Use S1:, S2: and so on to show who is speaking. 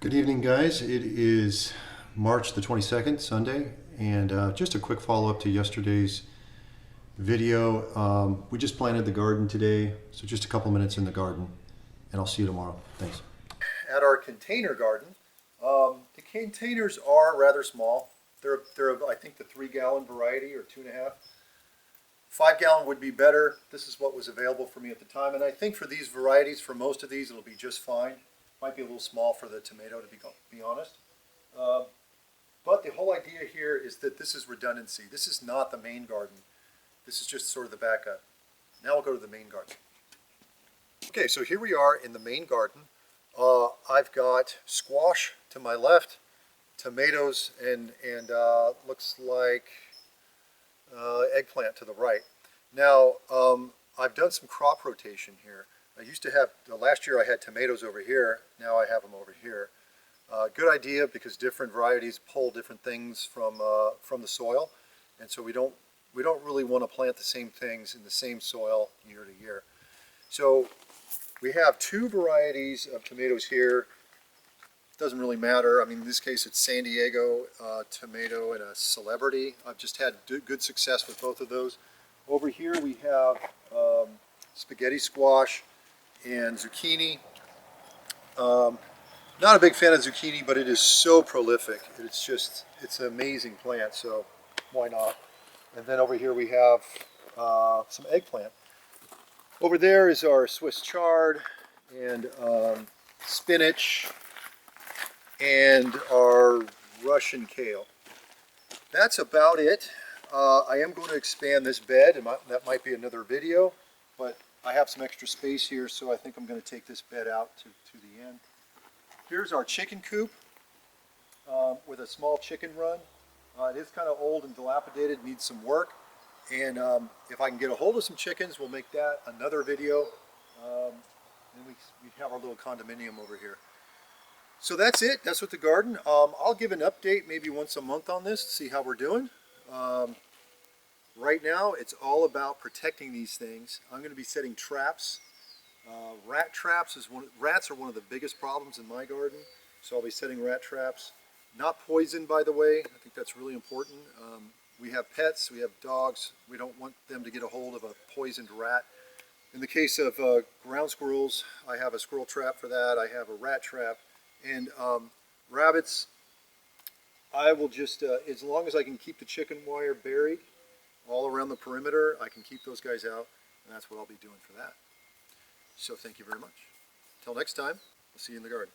S1: Good evening, guys. It is March the 22nd, Sunday, and just a quick follow-up to yesterday's video. We just planted the garden today, so just a couple minutes in the garden, and I'll see you tomorrow. Thanks. At our container garden, the containers are rather small. They're I think the 3-gallon variety or 2.5. 5-gallon would be better. This is what was available for me at the time, and I think for these varieties, for most of these, it'll be just fine. Might be a little small for the tomato, to be honest. But the whole idea here is that this is redundancy. This is not the main garden. This is just sort of the backup. Now we'll go to the main garden. Okay, so here we are in the main garden. I've got squash to my left, tomatoes, and looks like eggplant to the right. Now, I've done some crop rotation here. I used to have, last year I had tomatoes over here, now I have them over here. Good idea because different varieties pull different things from the soil, and so we don't really want to plant the same things in the same soil year to year. So we have 2 varieties of tomatoes here. Doesn't really matter. I mean, in this case it's San Diego tomato and a Celebrity. I've just had good success with both of those. Over here we have spaghetti squash and zucchini. Not a big fan of zucchini, but it is so prolific. It's an amazing plant, so why not? And then over here we have some eggplant. Over there is our Swiss chard and spinach and our Russian kale. That's about it. I am going to expand this bed, and that might be another video, but I have some extra space here, so I think I'm going to take this bed out to the end. Here's our chicken coop with a small chicken run. It is kind of old and dilapidated, needs some work, and if I can get a hold of some chickens, we'll make that another video. And we have our little condominium over here. So that's it. That's with the garden. I'll give an update maybe once a month on this to see how we're doing. Right now, it's all about protecting these things. I'm going to be setting traps. Rat traps rats are one of the biggest problems in my garden, so I'll be setting rat traps. Not poison, by the way. I think that's really important. We have pets, we have dogs. We don't want them to get a hold of a poisoned rat. In the case of ground squirrels, I have a squirrel trap for that. I have a rat trap. And rabbits, I will just, as long as I can keep the chicken wire buried all around the perimeter, I can keep those guys out, and that's what I'll be doing for that. So thank you very much. Until next time, we'll see you in the garden.